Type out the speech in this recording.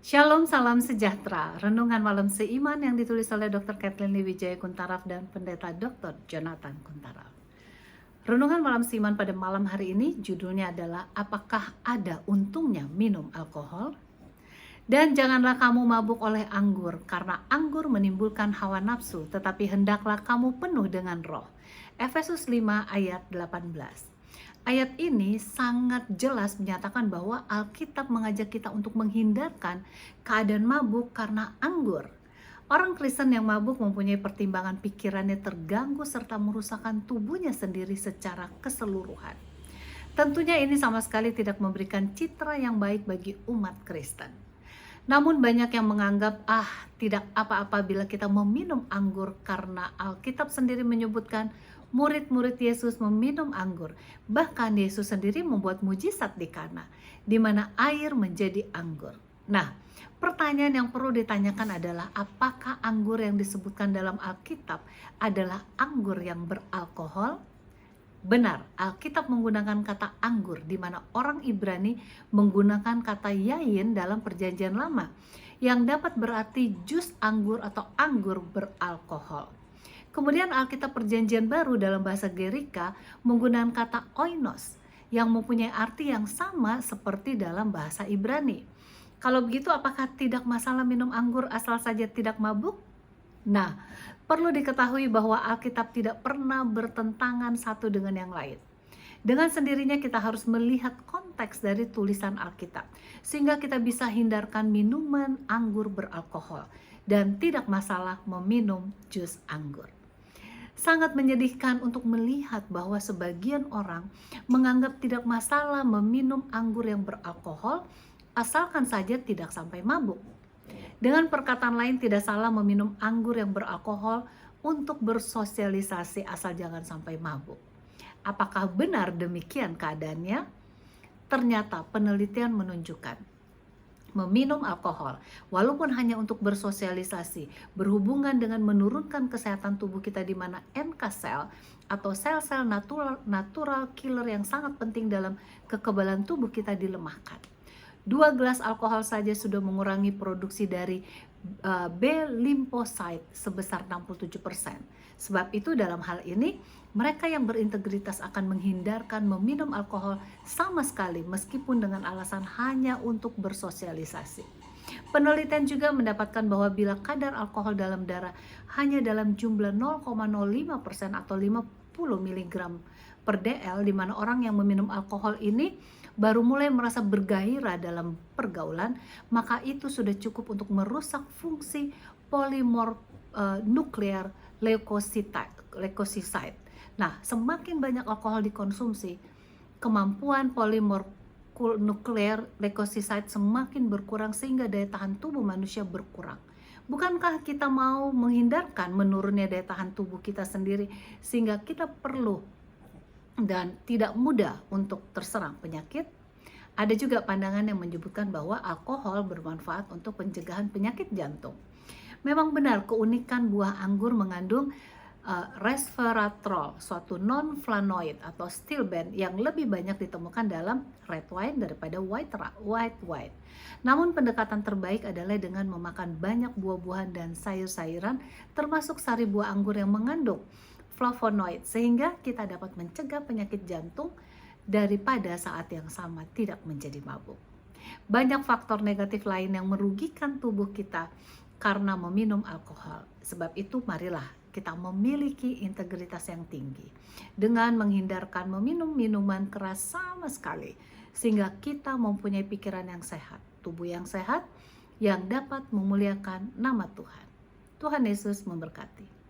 Shalom, salam sejahtera. Renungan malam seiman yang ditulis oleh Dr. Kathleen Wijaya Kuntaraf dan Pendeta Dr. Jonathan Kuntaraf. Renungan malam seiman pada malam hari ini judulnya adalah apakah ada untungnya minum alkohol? Dan janganlah kamu mabuk oleh anggur, karena anggur menimbulkan hawa nafsu, tetapi hendaklah kamu penuh dengan roh. Efesus 5 ayat 18. Ayat ini sangat jelas menyatakan bahwa Alkitab mengajak kita untuk menghindarkan keadaan mabuk karena anggur. Orang Kristen yang mabuk mempunyai pertimbangan pikirannya terganggu serta merusakkan tubuhnya sendiri secara keseluruhan. Tentunya ini sama sekali tidak memberikan citra yang baik bagi umat Kristen. Namun banyak yang menganggap tidak apa-apa bila kita meminum anggur karena Alkitab sendiri menyebutkan murid-murid Yesus meminum anggur. Bahkan Yesus sendiri membuat mujizat di Kana, di mana air menjadi anggur. Nah, pertanyaan yang perlu ditanyakan adalah apakah anggur yang disebutkan dalam Alkitab adalah anggur yang beralkohol? Benar, Alkitab menggunakan kata anggur, di mana orang Ibrani menggunakan kata yain dalam Perjanjian Lama, yang dapat berarti jus anggur atau anggur beralkohol. Kemudian Alkitab Perjanjian Baru dalam bahasa Gerika menggunakan kata oinos, yang mempunyai arti yang sama seperti dalam bahasa Ibrani. Kalau begitu, apakah tidak masalah minum anggur asal saja tidak mabuk? Nah, perlu diketahui bahwa Alkitab tidak pernah bertentangan satu dengan yang lain. Dengan sendirinya kita harus melihat konteks dari tulisan Alkitab, sehingga kita bisa hindarkan minuman anggur beralkohol dan tidak masalah meminum jus anggur. Sangat menyedihkan untuk melihat bahwa sebagian orang menganggap tidak masalah meminum anggur yang beralkohol asalkan saja tidak sampai mabuk. Dengan perkataan lain, tidak salah meminum anggur yang beralkohol untuk bersosialisasi asal jangan sampai mabuk. Apakah benar demikian keadaannya? Ternyata penelitian menunjukkan meminum alkohol, walaupun hanya untuk bersosialisasi, berhubungan dengan menurunkan kesehatan tubuh kita, di mana NK sel atau sel-sel natural killer yang sangat penting dalam kekebalan tubuh kita dilemahkan. 2 gelas alkohol saja sudah mengurangi produksi dari B limfosit sebesar 67%. Sebab itu dalam hal ini mereka yang berintegritas akan menghindarkan meminum alkohol sama sekali, meskipun dengan alasan hanya untuk bersosialisasi. Penelitian juga mendapatkan bahwa bila kadar alkohol dalam darah hanya dalam jumlah 0,05% atau 50 mg per dl, di mana orang yang meminum alkohol ini baru mulai merasa bergairah dalam pergaulan, maka itu sudah cukup untuk merusak fungsi polimorf nuklear leukosisite. Nah, semakin banyak alkohol dikonsumsi, kemampuan polimorf nuklear leukosisite semakin berkurang sehingga daya tahan tubuh manusia berkurang. Bukankah kita mau menghindarkan menurunnya daya tahan tubuh kita sendiri, sehingga kita perlu dan tidak mudah untuk terserang penyakit? Ada juga pandangan yang menyebutkan bahwa alkohol bermanfaat untuk pencegahan penyakit jantung. Memang benar, keunikan buah anggur mengandung resveratrol, suatu non-flavonoid atau stilben yang lebih banyak ditemukan dalam red wine daripada white wine. Namun pendekatan terbaik adalah dengan memakan banyak buah-buahan dan sayur-sayuran, termasuk sari buah anggur yang mengandung flavonoid, sehingga kita dapat mencegah penyakit jantung daripada saat yang sama tidak menjadi mabuk. Banyak faktor negatif lain yang merugikan tubuh kita karena meminum alkohol. Sebab itu marilah kita memiliki integritas yang tinggi dengan menghindarkan meminum minuman keras sama sekali, sehingga kita mempunyai pikiran yang sehat, tubuh yang sehat, yang dapat memuliakan nama Tuhan. Tuhan Yesus memberkati.